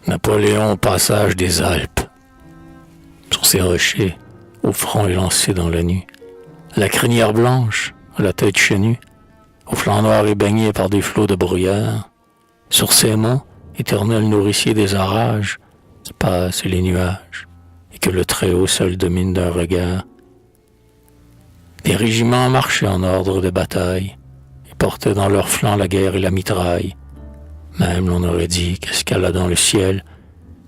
Napoléon au passage des Alpes. Sur ces rochers, au front élancé dans la nuit, à la crinière blanche, à la tête chenue, au flanc noir et baigné par des flots de brouillard, sur ces monts, éternel nourricier des orages, passent les nuages, et que le Très-Haut seul domine d'un regard. Des régiments marchaient en ordre de bataille, et portaient dans leurs flancs la guerre et la mitraille. Même l'on aurait dit qu'escaladant le ciel,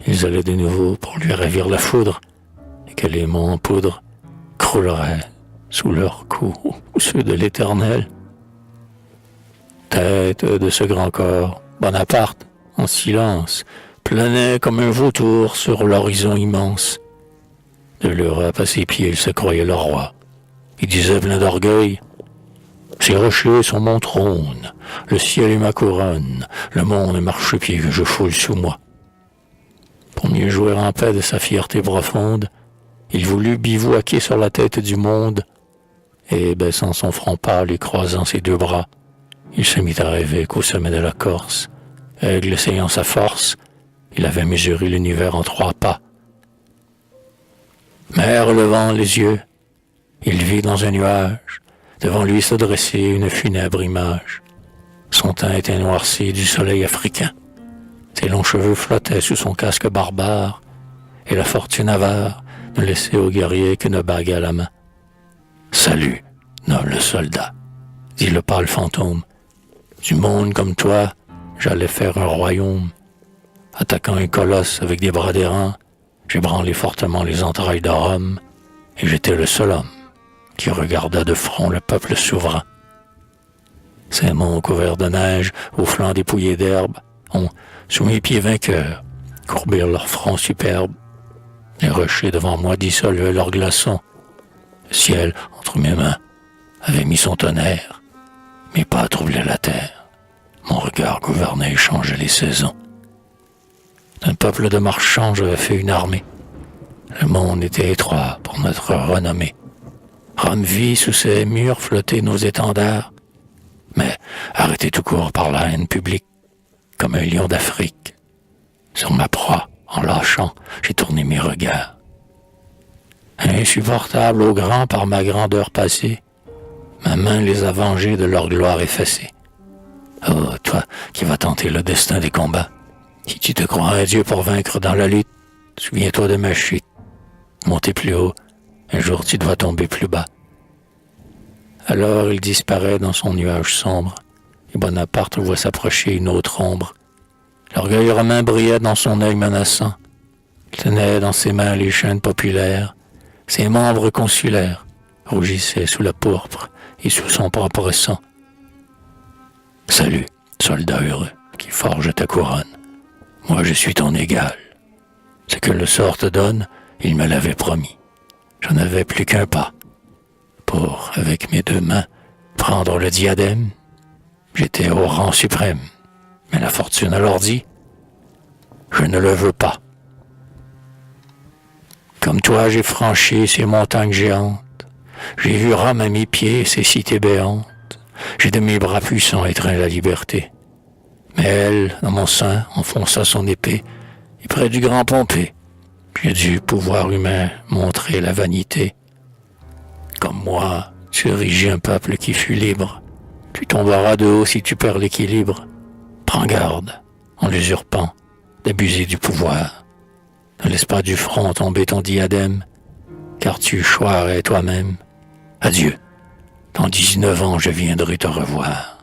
ils allaient de nouveau pour lui ravir la foudre, et que les monts en poudre crouleraient sous leurs coups, ou ceux de l'Éternel. Tête de ce grand corps, Bonaparte, en silence, planait comme un vautour sur l'horizon immense. De l'Europe à ses pieds, il se croyait le roi. Il disait plein d'orgueil: ces rochers sont mon trône, le ciel est ma couronne, le monde est marchepied que je foule sous moi. Pour mieux jouer en paix de sa fierté profonde, il voulut bivouaquer sur la tête du monde, et baissant son front pâle et croisant ses deux bras, il se mit à rêver qu'au sommet de la Corse, aigle essayant sa force, il avait mesuré l'univers en 3 pas. Mais relevant les yeux, il vit dans un nuage, devant lui se dresser une funèbre image. Son teint était noirci du soleil africain. Ses longs cheveux flottaient sous son casque barbare, et la fortune avare ne laissait aux guerriers qu'une bague à la main. « Salut, noble soldat », dit le pâle fantôme. « Du monde comme toi, j'allais faire un royaume. Attaquant un colosse avec des bras d'airain, j'ai branlé fortement les entrailles de Rome, et j'étais le seul homme qui regarda de front le peuple souverain. Ces monts couverts de neige, au flanc dépouillés d'herbe, ont, sous mes pieds vainqueurs, courbé leurs fronts superbes. Les rochers devant moi dissolvaient leurs glaçons. Le ciel, entre mes mains, avait mis son tonnerre. Mes pas troublaient la terre. Mon regard gouvernait et changeait les saisons. D'un peuple de marchands, j'avais fait une armée. Le monde était étroit pour notre renommée. Rome vit sous ses murs flotter nos étendards, mais arrêté tout court par la haine publique, comme un lion d'Afrique. Sur ma proie, en lâchant, j'ai tourné mes regards. Insupportable aux grands par ma grandeur passée, ma main les a vengés de leur gloire effacée. Oh, toi qui vas tenter le destin des combats, si tu te crois un dieu pour vaincre dans la lutte, souviens-toi de ma chute. Monter plus haut, un jour tu dois tomber plus bas. Alors il disparaît dans son nuage sombre, et Bonaparte voit s'approcher une autre ombre. L'orgueil romain brillait dans son œil menaçant. Il tenait dans ses mains les chaînes populaires. Ses membres consulaires rougissaient sous la pourpre et sous son propre sang. Salut, soldat heureux, qui forge ta couronne. Moi je suis ton égal. Ce que le sort te donne, il me l'avait promis. Je n'avais plus qu'un pas pour, avec mes 2 mains, prendre le diadème. J'étais au rang suprême, mais la fortune alors dit: je ne le veux pas. Comme toi, j'ai franchi ces montagnes géantes. J'ai vu Rome à mes pieds, ces cités béantes. J'ai de mes bras puissants étreint la liberté. Mais elle, dans mon sein, enfonça son épée, et près du grand Pompée, j'ai dû pouvoir humain montrer la vanité. Comme moi, tu régis un peuple qui fut libre. Tu tomberas de haut si tu perds l'équilibre. Prends garde, en l'usurpant, d'abuser du pouvoir. Ne laisse pas du front tomber ton diadème, car tu choirais toi-même. Adieu, dans 19 ans je viendrai te revoir.